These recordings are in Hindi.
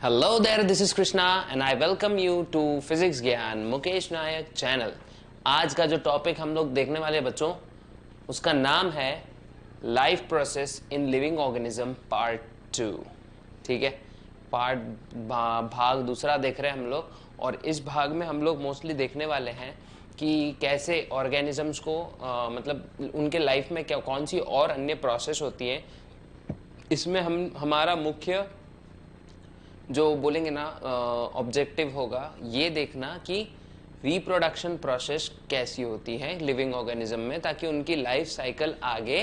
Hello there, this is Krishna and I welcome you to physics ज्ञान मुकेश नायक चैनल। आज का जो टॉपिक हम लोग देखने वाले बच्चों, उसका नाम है life process in living organism part 2। ठीक है, भाग दूसरा देख रहे हैं हम लोग, और इस भाग में हम लोग मोस्टली देखने वाले हैं कि कैसे ऑर्गेनिजम्स को मतलब उनके लाइफ में क्या कौन सी और अन्य प्रोसेस होती हैं। इसमें हमारा मुख्य जो बोलेंगे ना ऑब्जेक्टिव होगा ये देखना कि रिप्रोडक्शन प्रोसेस कैसी होती है लिविंग ऑर्गेनिज्म में, ताकि उनकी लाइफ साइकिल आगे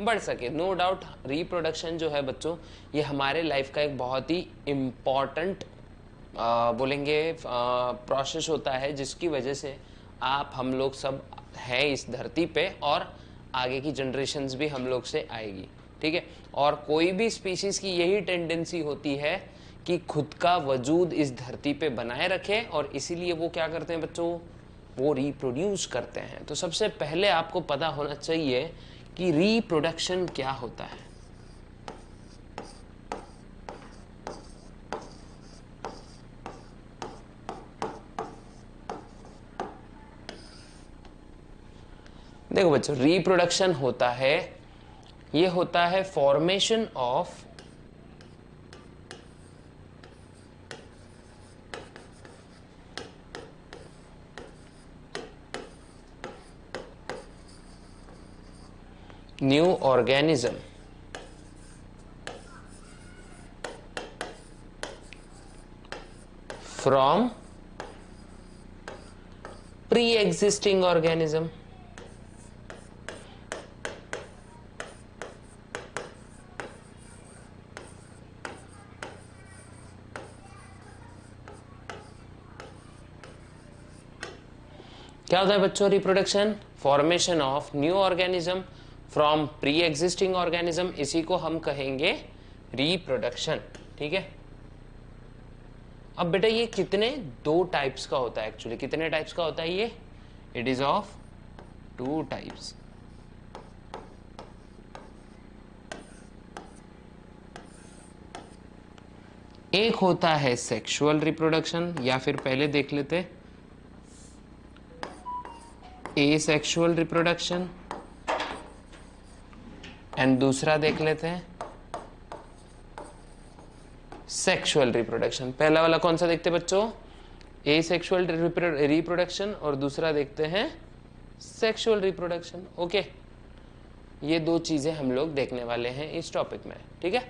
बढ़ सके। नो डाउट रिप्रोडक्शन जो है बच्चों, ये हमारे लाइफ का एक बहुत ही इम्पॉर्टेंट बोलेंगे प्रोसेस होता है, जिसकी वजह से आप हम लोग सब हैं इस धरती पे, और आगे की जनरेशन्स भी हम लोग से आएगी। ठीक है, और कोई भी स्पीशीज की यही टेंडेंसी होती है कि खुद का वजूद इस धरती पे बनाए रखे, और इसीलिए वो क्या करते हैं बच्चों, वो रिप्रोड्यूस करते हैं। तो सबसे पहले आपको पता होना चाहिए कि रिप्रोडक्शन क्या होता है। देखो बच्चों, रिप्रोडक्शन होता है, ये होता है formation of new organism from pre existing organism. क्या होता है बच्चों reproduction? Formation of new organism from pre existing organism, इसी को हम कहेंगे रिप्रोडक्शन। ठीक है, अब बेटा ये कितने दो टाइप्स का होता है, एक्चुअली कितने टाइप्स का होता है ये? It is of two types. एक होता है सेक्सुअल रिप्रोडक्शन, या फिर पहले देख लेते एसेक्सुअल रिप्रोडक्शन, एंड दूसरा देख लेते हैं सेक्सुअल रिप्रोडक्शन। पहला वाला कौन सा देखते हैं बच्चों? एसेक्सुअल रिप्रोडक्शन, और दूसरा देखते हैं सेक्सुअल रिप्रोडक्शन। ओके, ये दो चीजें हम लोग देखने वाले हैं इस टॉपिक में। ठीक है,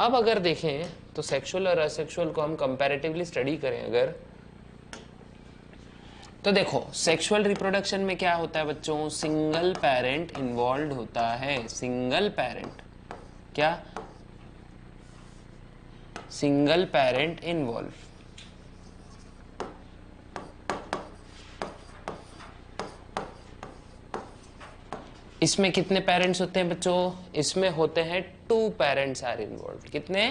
अब अगर देखें तो सेक्सुअल और असेक्सुअल को हम कंपैरेटिवली स्टडी करें अगर, तो देखो सेक्सुअल रिप्रोडक्शन में क्या होता है बच्चों, सिंगल पेरेंट इन्वॉल्व होता है। सिंगल पेरेंट, क्या? Single parent involve. इसमें कितने पेरेंट्स होते हैं बच्चों? इसमें होते हैं टू पेरेंट्स आर इन्वॉल्व। कितने?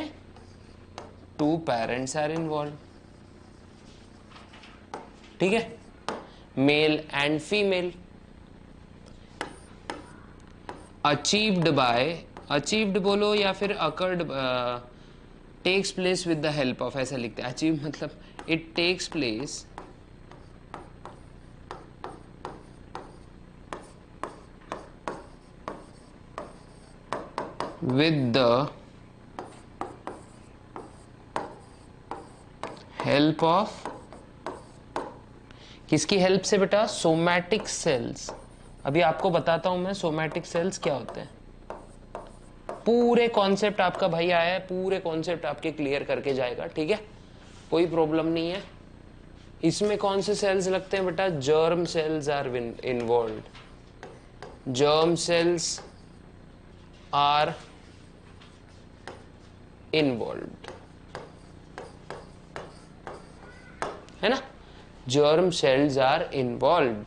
Two parents are involve. ठीक है, मेल एंड फीमेल। अचीव्ड बोलो या फिर occurred, takes place with the help of, ऐसा लिखते हैं। अचीव मतलब it takes place with the help of, किसकी हेल्प से बेटा? Somatic cells. अभी आपको बताता हूं मैं सोमैटिक सेल्स क्या होते हैं। पूरे कॉन्सेप्ट आपका भाई आया है, पूरे कॉन्सेप्ट आपके क्लियर करके जाएगा। ठीक है, कोई प्रॉब्लम नहीं है। इसमें कौन से सेल्स लगते हैं बेटा? Germ cells are involve. Germ cells are involve, है ना? जर्म सेल्स आर इन्वॉल्व,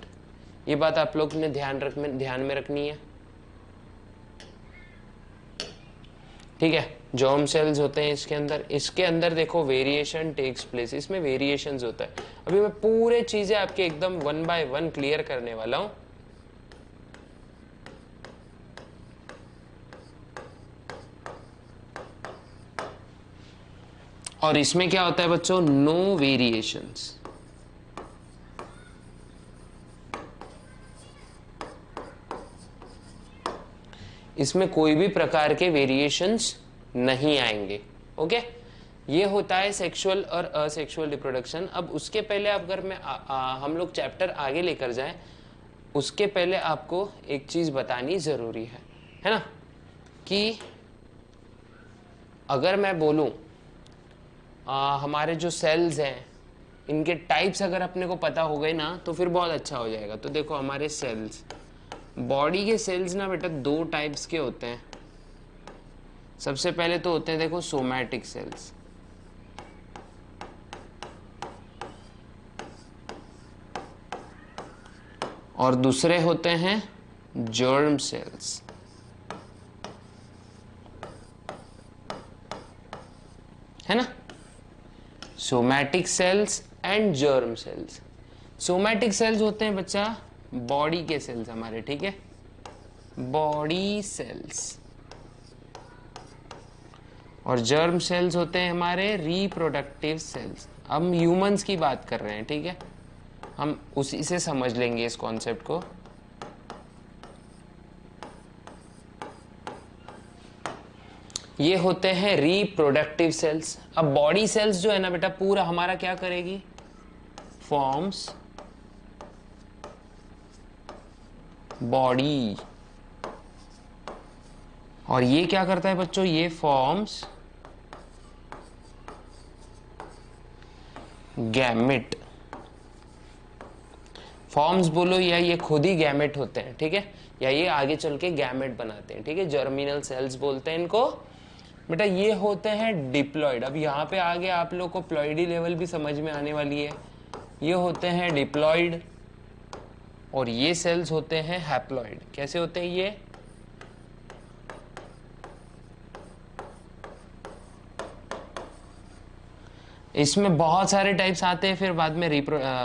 ये बात आप लोग ने ध्यान में रखनी है। ठीक है, जर्म सेल्स होते हैं इसके अंदर देखो वेरिएशन टेक्स प्लेस, इसमें वेरिएशंस होता है। अभी मैं पूरे चीजें आपके एकदम वन बाय वन क्लियर करने वाला हूं। और इसमें क्या होता है बच्चों, नो वेरिएशंस। इसमें कोई भी प्रकार के वेरिएशंस नहीं आएंगे। ओके, ये होता है सेक्सुअल और असेक्सुअल रिप्रोडक्शन। अब उसके पहले अगर मैं हम लोग चैप्टर आगे लेकर जाएं, उसके पहले आपको एक चीज बतानी जरूरी है ना, कि अगर मैं बोलूं हमारे जो सेल्स हैं इनके टाइप्स अगर अपने को पता हो गए ना तो फिर बहुत अच्छा हो जाएगा। तो देखो हमारे सेल्स, बॉडी के सेल्स ना बेटा दो टाइप्स के होते हैं। सबसे पहले तो होते हैं देखो सोमैटिक सेल्स, और दूसरे होते हैं जर्म सेल्स। है ना, somatic cells and germ cells. Somatic cells होते हैं बच्चा बॉडी के सेल्स हमारे, ठीक है, बॉडी सेल्स। और जर्म सेल्स होते हैं हमारे रिप्रोडक्टिव सेल्स। हम ह्यूमंस की बात कर रहे हैं, ठीक है, हम उसी से समझ लेंगे इस कॉन्सेप्ट को। ये होते हैं रिप्रोडक्टिव सेल्स। अब बॉडी सेल्स जो है ना बेटा पूरा हमारा क्या करेगी, फॉर्म्स बॉडी। और ये क्या करता है बच्चों, ये फॉर्म्स गैमेट। फॉर्म्स बोलो या ये खुद ही गैमेट होते हैं, ठीक है, या ये आगे चल के गैमेट बनाते हैं, ठीक है, जर्मिनल सेल्स बोलते हैं इनको बेटा। ये होते हैं डिप्लॉइड। अब यहाँ पे आगे आप लोग को प्लॉइडी लेवल भी समझ में आने वाली है। ये होते हैं डिप्लॉइड और ये सेल्स होते हैं हैप्लॉइड। कैसे होते हैं ये, इसमें बहुत सारे टाइप्स आते हैं फिर बाद में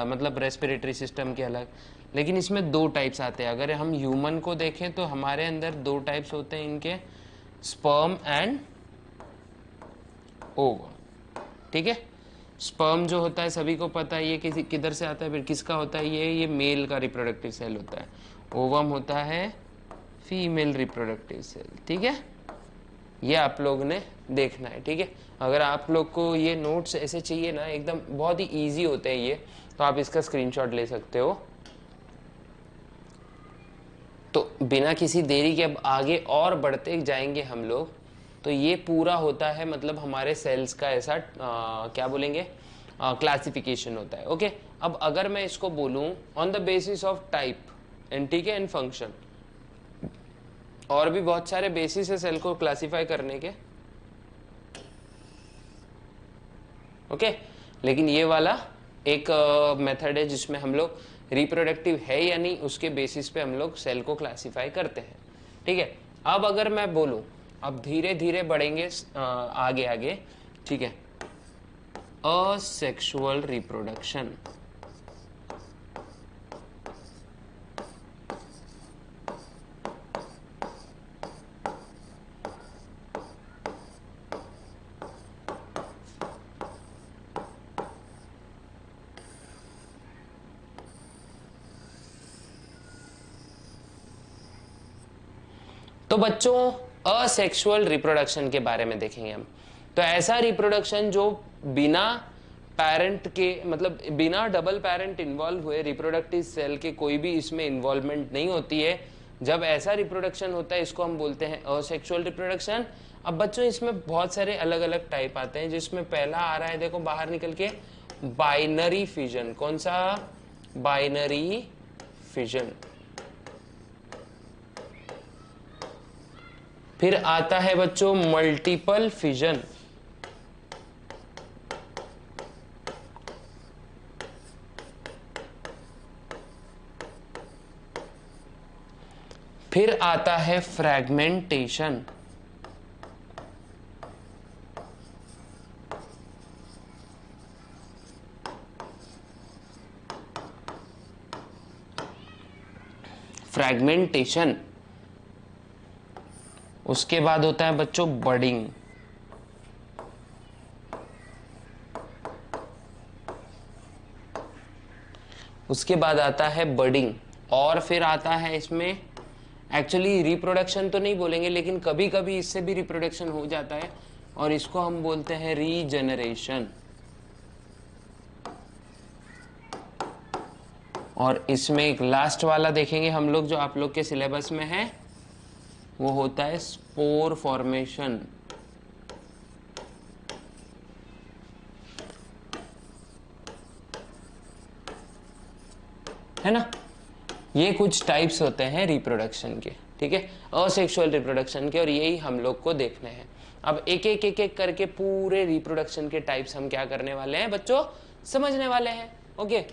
मतलब रेस्पिरेटरी सिस्टम के अलग, लेकिन इसमें दो टाइप्स आते हैं। अगर हम ह्यूमन को देखें तो हमारे अंदर दो टाइप्स होते हैं इनके, स्पर्म एंड ओवम, ठीक है। स्पर्म जो होता है सभी को पता है ये किसी किधर से आता है, फिर किसका होता है, ये मेल का रिप्रोडक्टिव सेल होता है। ओवम होता है फीमेल रिप्रोडक्टिव सेल, ठीक है। ये आप लोग ने देखना है, ठीक है। अगर आप लोग को ये नोट्स ऐसे चाहिए ना, एकदम बहुत ही इजी होते हैं ये, तो आप इसका स्क्रीनशॉट ले सकते हो। तो बिना किसी देरी के अब आगे और बढ़ते जाएंगे हम लोग। तो ये पूरा होता है मतलब हमारे सेल्स का ऐसा क्या बोलेंगे, क्लासिफिकेशन होता है। ओके, अब अगर मैं इसको बोलूं on the basis of type and, ठीक है, एंड फंक्शन, और भी बहुत सारे बेसिस है सेल को क्लासिफाई करने के, ओके, लेकिन ये वाला एक मेथड है जिसमें हम लोग रिप्रोडक्टिव है या नहीं उसके बेसिस पे हम लोग सेल को क्लासिफाई करते हैं, ठीक है। अब अगर मैं बोलूं, अब धीरे धीरे बढ़ेंगे आगे आगे, ठीक है, असेक्सुअल रिप्रोडक्शन। तो बच्चों असेक्सुअल रिप्रोडक्शन के बारे में देखेंगे हम। तो ऐसा रिप्रोडक्शन जो बिना पेरेंट के, मतलब बिना डबल पेरेंट इन्वॉल्व हुए, रिप्रोडक्टिव सेल के कोई भी इसमें इन्वॉल्वमेंट नहीं होती है, जब ऐसा रिप्रोडक्शन होता है इसको हम बोलते हैं असेक्सुअल रिप्रोडक्शन। अब बच्चों इसमें बहुत सारे अलग अलग टाइप आते हैं, जिसमें पहला आ रहा है देखो बाहर निकल के, बाइनरी फिजन। कौन सा, बाइनरी फिजन। फिर आता है बच्चों मल्टीपल फिजन। फिर आता है फ्रैगमेंटेशन। फ्रैगमेंटेशन, उसके बाद होता है बच्चों बडिंग। उसके बाद आता है बर्डिंग, और फिर आता है इसमें एक्चुअली रिप्रोडक्शन तो नहीं बोलेंगे, लेकिन कभी कभी इससे भी रिप्रोडक्शन हो जाता है, और इसको हम बोलते हैं रीजनरेशन। और इसमें एक लास्ट वाला देखेंगे हम लोग जो आप लोग के सिलेबस में है, वो होता है स्पोर फॉर्मेशन। है ना, ये कुछ टाइप्स होते हैं रिप्रोडक्शन के, ठीक है, असेक्सुअल रिप्रोडक्शन के, और यही हम लोग को देखने हैं। अब एक एक एक एक करके पूरे रिप्रोडक्शन के टाइप्स हम क्या करने वाले हैं बच्चों, समझने वाले हैं। ओके,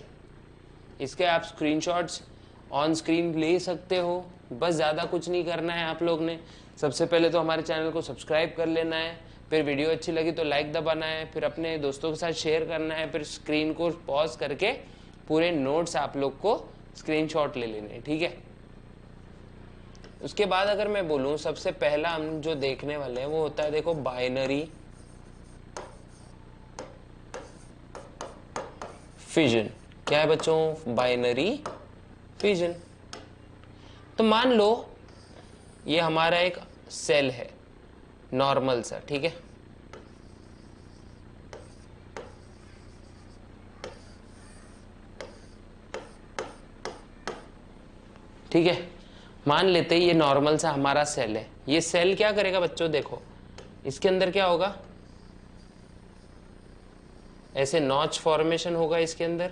इसके आप स्क्रीनशॉट्स ऑन स्क्रीन ले सकते हो, बस ज़्यादा कुछ नहीं करना है आप लोग ने। सबसे पहले तो हमारे चैनल को सब्सक्राइब कर लेना है, फिर वीडियो अच्छी लगी तो लाइक दबाना है, फिर अपने दोस्तों के साथ शेयर करना है, फिर स्क्रीन को पॉज करके पूरे नोट्स आप लोग को स्क्रीनशॉट ले लेने हैं, ठीक है। उसके बाद अगर मैं बोलूं, सबसे पहला हम जो देखने वाले हैं वो होता है, देखो, बाइनरी फिजन। क्या है बच्चों, बाइनरी फिजन। तो मान लो ये हमारा एक सेल है नॉर्मल सा, ठीक है, ठीक है, मान लेते हैं ये नॉर्मल सा हमारा सेल है। ये सेल क्या करेगा बच्चों, देखो इसके अंदर क्या होगा, ऐसे नॉच फॉर्मेशन होगा इसके अंदर।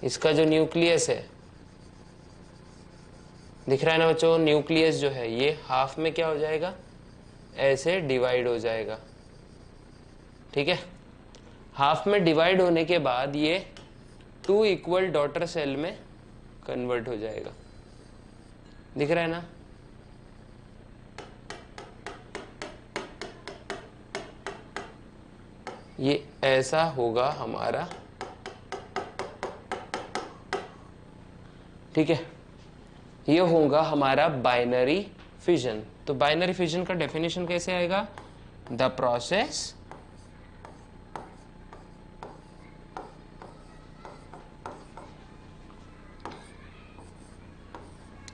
इसका जो न्यूक्लियस है, दिख रहा है ना बच्चों, न्यूक्लियस जो है ये हाफ में क्या हो जाएगा, ऐसे डिवाइड हो जाएगा, ठीक है। हाफ में डिवाइड होने के बाद ये 2 इक्वल डॉटर सेल में कन्वर्ट हो जाएगा, दिख रहा है ना। ये ऐसा होगा हमारा, ठीक है, ये होगा हमारा बाइनरी फिजन। तो बाइनरी फिजन का डेफिनेशन कैसे आएगा, the process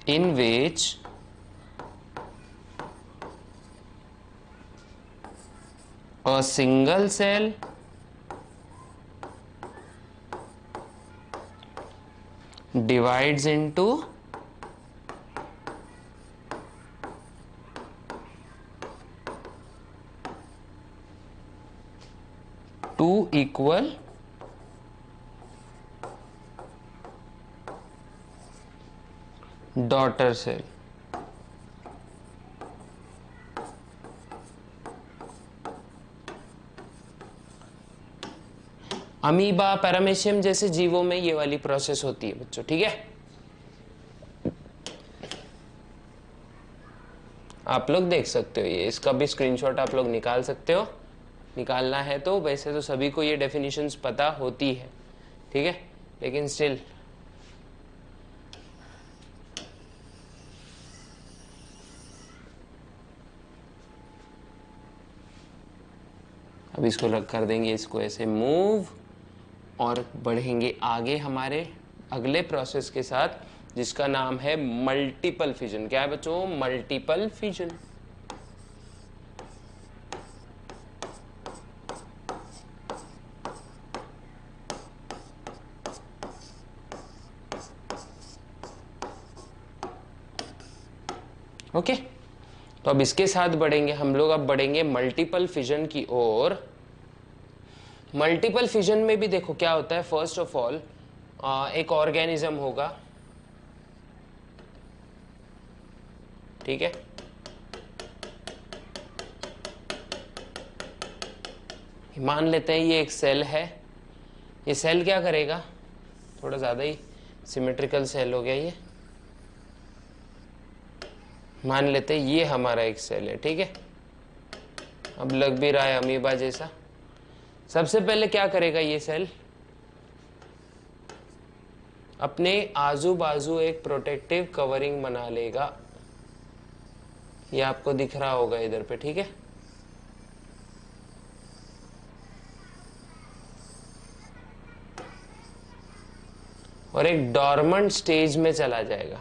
in which a single cell divides into two equal daughter cell. Amoeba, paramecium जैसे जीवों में ये वाली प्रोसेस होती है बच्चों, ठीक है। आप लोग देख सकते हो, ये इसका भी स्क्रीनशॉट आप लोग निकाल सकते हो, निकालना है तो। वैसे तो सभी को ये डेफिनेशंस पता होती है, ठीक है, लेकिन स्टिल अब इसको रख कर देंगे, इसको ऐसे मूव, और बढ़ेंगे आगे हमारे अगले प्रोसेस के साथ, जिसका नाम है मल्टीपल फिजन। क्या है बच्चों, मल्टीपल फिजन। ओके, तो अब इसके साथ बढ़ेंगे हम लोग, अब बढ़ेंगे मल्टीपल फिजन की ओर। मल्टीपल फिजन में भी देखो क्या होता है, फर्स्ट ऑफ ऑल एक ऑर्गेनिज्म होगा, ठीक है, मान लेते हैं ये एक सेल है। ये सेल क्या करेगा, थोड़ा ज्यादा ही सिमेट्रिकल सेल हो गया ये, मान लेते हैं ये हमारा एक सेल है, ठीक है, अब लग भी रहा है अमीबा जैसा। सबसे पहले क्या करेगा ये सेल, अपने आजू बाजू एक प्रोटेक्टिव कवरिंग बना लेगा, ये आपको दिख रहा होगा इधर पे, ठीक है। और एक डॉर्मेंट स्टेज में चला जाएगा।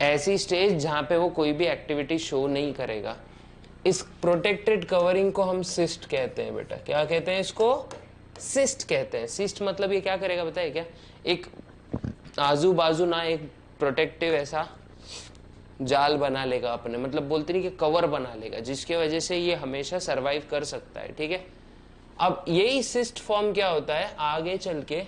ऐसी स्टेज जहां पे वो कोई भी एक्टिविटी शो नहीं करेगा। इस प्रोटेक्टेड कवरिंग को हम सिस्ट कहते हैं बेटा। क्या कहते हैं इसको? सिस्ट कहते हैं। सिस्ट मतलब ये क्या करेगा बताइए क्या? एक आजू बाजू ना एक प्रोटेक्टिव ऐसा जाल बना लेगा अपने, मतलब बोलते नहीं कि कवर बना लेगा, जिसके वजह से ये हमेशा सरवाइव कर सकता है। ठीक है, अब यही सिस्ट फॉर्म क्या होता है, आगे चल के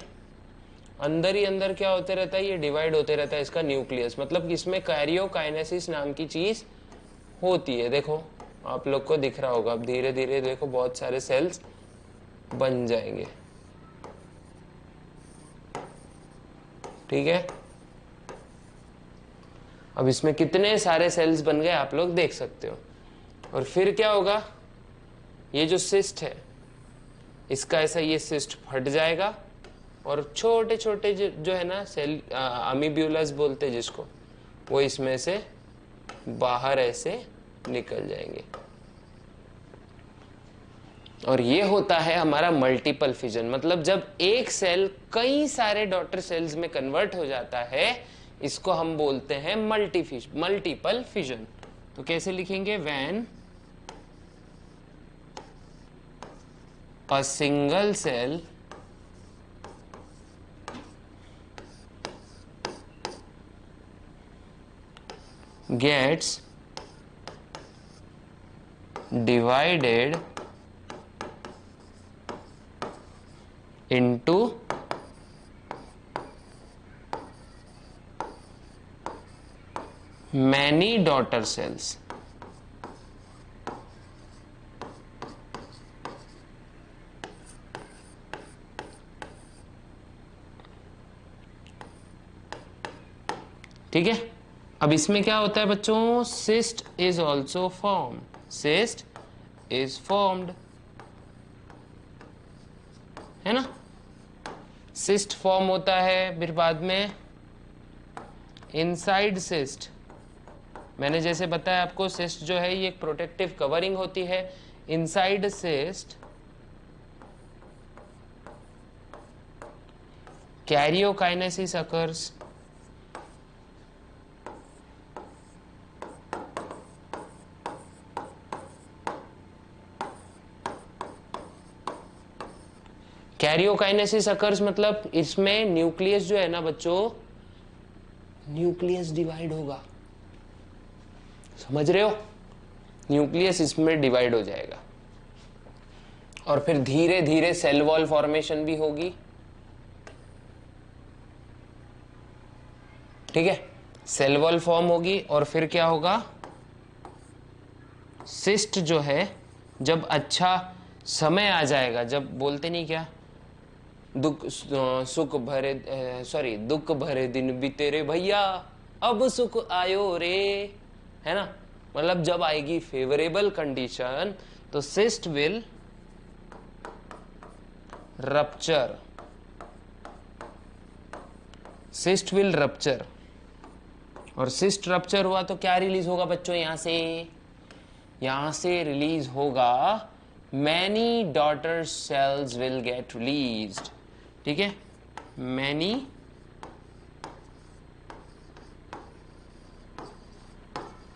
अंदर ही अंदर क्या होते रहता है, ये डिवाइड होते रहता है इसका न्यूक्लियस। मतलब इसमें कैरियोकाइनेसिस नाम की चीज होती है। देखो आप लोग को दिख रहा होगा, अब धीरे धीरे देखो बहुत सारे सेल्स बन जाएंगे। ठीक है, अब इसमें कितने सारे सेल्स बन गए आप लोग देख सकते हो। और फिर क्या होगा, ये जो सिस्ट है इसका ऐसा ये सिस्ट फट जाएगा और छोटे छोटे जो है ना सेल, अमीब्यूलस बोलते हैं जिसको, वो इसमें से बाहर ऐसे निकल जाएंगे। और ये होता है हमारा मल्टीपल फिजन। मतलब जब एक सेल कई सारे डॉटर सेल्स में कन्वर्ट हो जाता है, इसको हम बोलते हैं मल्टीपल फिजन। तो कैसे लिखेंगे? When a single cell gets divided into many daughter cells। ठीक है, अब इसमें क्या होता है बच्चों, cyst is also form, cyst is formed, है ना। सिस्ट फॉर्म होता है, फिर बाद में इनसाइड सिस्ट, मैंने जैसे बताया आपको, सिस्ट जो है ये एक प्रोटेक्टिव कवरिंग होती है। Inside cyst karyokinesis occurs, karyokinesis occurs मतलब इसमें न्यूक्लियस जो है ना बच्चों, न्यूक्लियस डिवाइड होगा, समझ रहे हो? न्यूक्लियस इसमें डिवाइड हो जाएगा और फिर धीरे धीरे सेल वॉल फॉर्मेशन भी होगी। ठीक है, सेल वॉल फॉर्म होगी और फिर क्या होगा, सिस्ट जो है जब अच्छा समय आ जाएगा, जब बोलते नहीं क्या, दुख भरे दिन बीते रे भैया, अब सुख आयो रे, है ना। मतलब जब आएगी फेवरेबल कंडीशन तो cyst will rupture, cyst will rupture. और सिस्ट रप्चर हुआ तो क्या रिलीज होगा बच्चों, यहां से रिलीज होगा, many daughter cells will get released. ठीक है, many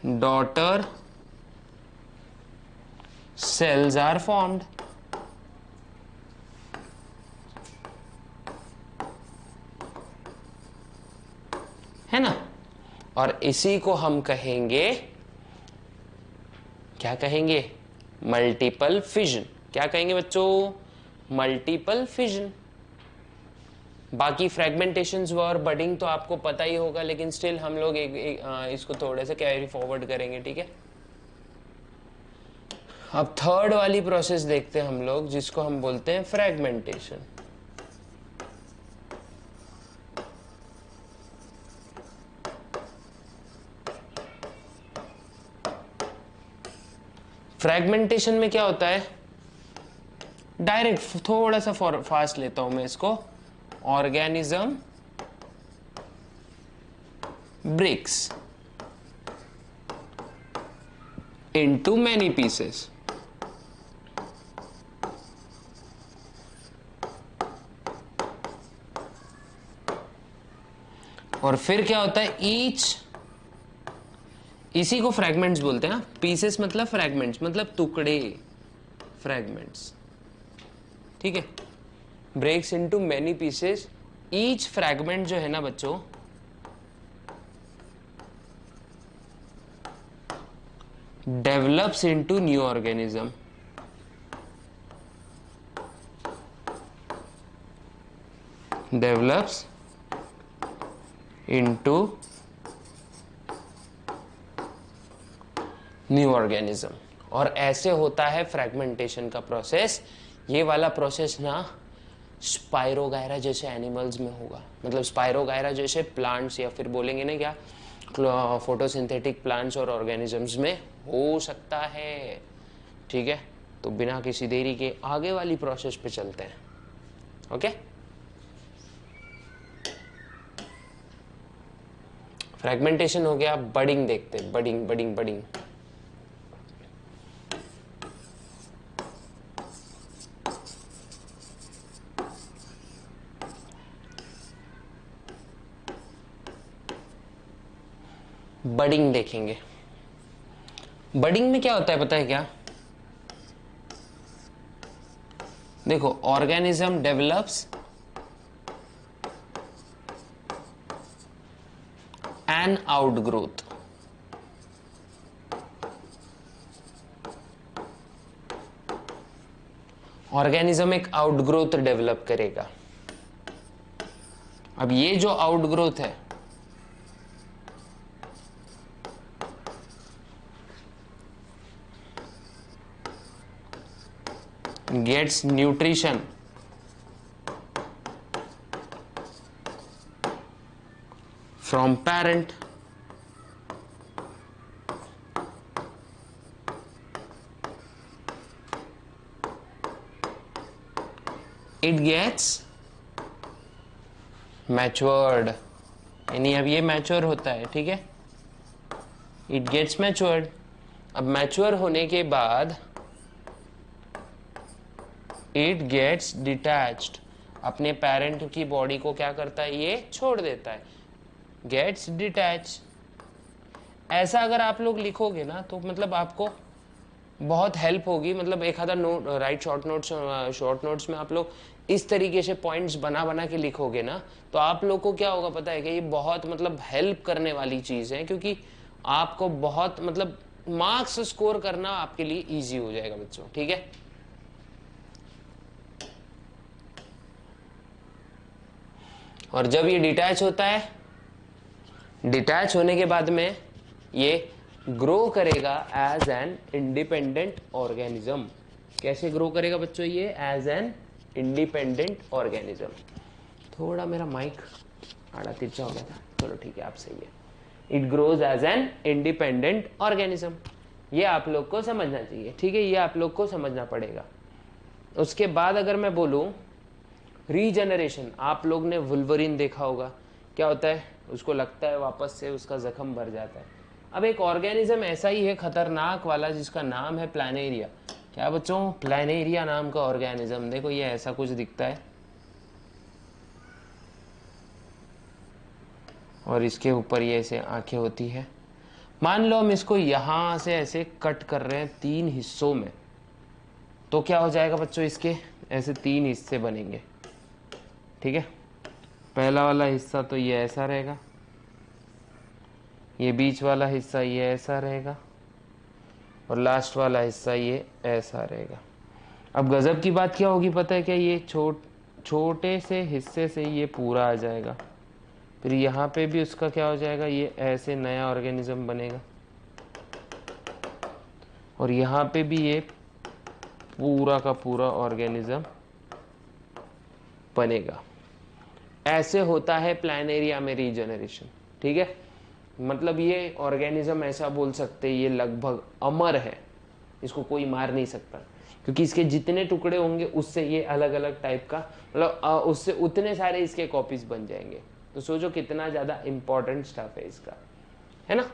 daughter cells are formed, है ना। और इसी को हम कहेंगे, क्या कहेंगे, मल्टीपल फिजन। क्या कहेंगे बच्चों? Multiple fission. बाकी फ्रेगमेंटेशंस और बडिंग तो आपको पता ही होगा, लेकिन स्टिल हम लोग इसको थोड़े से कैरी फॉरवर्ड करेंगे। ठीक है, अब थर्ड वाली प्रोसेस देखते हैं हम लोग, जिसको हम बोलते हैं फ्रेगमेंटेशन। फ्रेगमेंटेशन में क्या होता है, डायरेक्ट थोड़ा सा फास्ट लेता हूं मैं इसको, organism breaks into many pieces। और फिर क्या होता है, ईच, इसी को फ्रैगमेंट्स बोलते हैं। पीसेस मतलब फ्रैगमेंट्स, मतलब टुकड़े, फ्रैगमेंट्स, ठीक है। Breaks into many pieces, each fragment जो है ना बच्चों, develops into new organism. Develops into new organism. और ऐसे होता है फ्रैगमेंटेशन का प्रोसेस। ये वाला प्रोसेस ना स्पाइरोगायरा जैसे एनिमल्स में होगा, मतलब स्पाइरोगायरा जैसे प्लांट्स, या फिर बोलेंगे ना क्या, फोटोसिंथेटिक प्लांट्स और ऑर्गेनिजम्स में हो सकता है, ठीक है। तो बिना किसी देरी के आगे वाली प्रोसेस पे चलते हैं, ओके। फ्रैगमेंटेशन हो गया, बडिंग देखते हैं, बडिंग बडिंग बडिंग। बडिंग देखेंगे। बडिंग में क्या होता है पता है क्या, देखो, organism develops an outgrowth. Organism एक आउटग्रोथ डेवलप करेगा। अब ये जो आउटग्रोथ है, gets nutrition from parent, it gets matured, यानी अब ये मैच्योर होता है, ठीक है। it gets matured। अब मैच्योर होने के बाद इट गेट्स डिटैच्ड, अपने पेरेंट की बॉडी को क्या करता है, ये छोड़ देता है, गेट्स डिटैच। ऐसा अगर आप लोग लिखोगे ना तो मतलब आपको बहुत हेल्प होगी। मतलब एक आधा नोट राइट, शॉर्ट नोट्स में आप लोग इस तरीके से पॉइंट्स बना बना के लिखोगे ना, तो आप लोग को क्या होगा पता है कि ये बहुत मतलब हेल्प करने वाली चीज है, क्योंकि आपको बहुत मतलब मार्क्स स्कोर करना आपके लिए इजी हो जाएगा बच्चों, ठीक है। और जब ये डिटैच होता है, डिटैच होने के बाद में ये ग्रो करेगा एज एन इंडिपेंडेंट ऑर्गेनिज्म। कैसे ग्रो करेगा बच्चों ये, एज एन इंडिपेंडेंट ऑर्गेनिज्म। थोड़ा मेरा माइक आड़ा तिरछा हो गया था, चलो ठीक है, आप सही है। It grows as an independent organism. ये आप लोग को समझना चाहिए, ठीक है, ये आप लोग को समझना पड़ेगा। उसके बाद अगर मैं बोलूं रीजनरेशन, आप लोग ने वुल्वरीन देखा होगा, क्या होता है, उसको लगता है वापस से उसका जख्म भर जाता है। अब एक ऑर्गेनिज्म ऐसा ही है खतरनाक वाला, जिसका नाम है प्लानेरिया। क्या बच्चों, प्लानेरिया नाम का ऑर्गेनिज्म, देखो ये ऐसा कुछ दिखता है, और इसके ऊपर ये ऐसे आंखें होती है। मान लो हम इसको यहां से ऐसे कट कर रहे हैं 3 हिस्सों में, तो क्या हो जाएगा बच्चों, इसके ऐसे 3 हिस्से बनेंगे, ठीक है। पहला वाला हिस्सा तो ये ऐसा रहेगा, ये बीच वाला हिस्सा ये ऐसा रहेगा, और लास्ट वाला हिस्सा ये ऐसा रहेगा। अब गजब की बात क्या होगी पता है क्या, ये छोटे से हिस्से से ये पूरा आ जाएगा, फिर यहाँ पे भी उसका क्या हो जाएगा, ये ऐसे नया ऑर्गेनिज्म बनेगा, और यहाँ पे भी ये पूरा का पूरा ऑर्गेनिज्म बनेगा। ऐसे होता है प्लानेरिया में रीजनरेशन, ठीक है। मतलब ये ऑर्गेनिज्म ऐसा बोल सकते हैं, ये लगभग अमर है, इसको कोई मार नहीं सकता, क्योंकि इसके जितने टुकड़े होंगे उससे ये अलग अलग टाइप का, मतलब उससे उतने सारे इसके कॉपीज बन जाएंगे। तो सोचो कितना ज्यादा इंपॉर्टेंट स्टफ है इसका, है ना।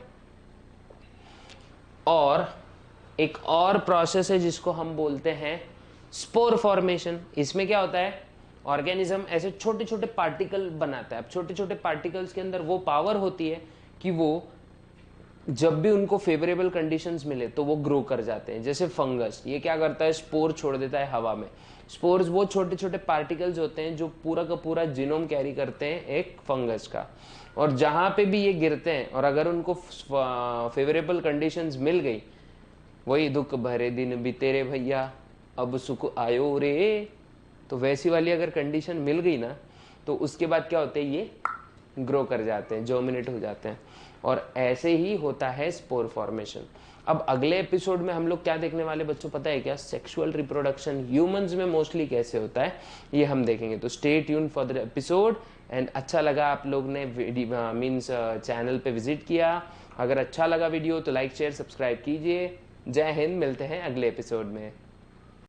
और एक और प्रोसेस है जिसको हम बोलते हैं स्पोर फॉर्मेशन। इसमें क्या होता है, ऑर्गेनिज्म ऐसे छोटे छोटे पार्टिकल बनाता है। अब छोटे छोटे पार्टिकल्स के अंदर वो पावर होती है कि वो जब भी उनको फेवरेबल कंडीशंस मिले तो वो ग्रो कर जाते हैं। जैसे फंगस, ये क्या करता है, स्पोर छोड़ देता है हवा में। स्पोर्स वो छोटे छोटे पार्टिकल्स होते हैं जो पूरा का पूरा जीनोम कैरी करते हैं एक फंगस का, और जहाँ पे भी ये गिरते हैं और अगर उनको फेवरेबल कंडीशंस मिल गई, वही दुख भरे दिन बीते रे भैया अब सुख आयो रे, तो वैसी वाली अगर कंडीशन मिल गई ना, तो उसके बाद क्या होते हैं, ये ग्रो कर जाते हैं, जर्मिनेट हो जाते हैं। और ऐसे ही होता है स्पोर फॉर्मेशन। अब अगले एपिसोड में हम लोग क्या देखने वाले बच्चों पता है क्या, सेक्सुअल रिप्रोडक्शन ह्यूमंस में मोस्टली कैसे होता है ये हम देखेंगे। तो stay tune for the episode. And अच्छा लगा आप लोग ने मीन्स चैनल पे विजिट किया, अगर अच्छा लगा वीडियो तो लाइक शेयर सब्सक्राइब कीजिए। जय हिंद, मिलते हैं अगले एपिसोड में।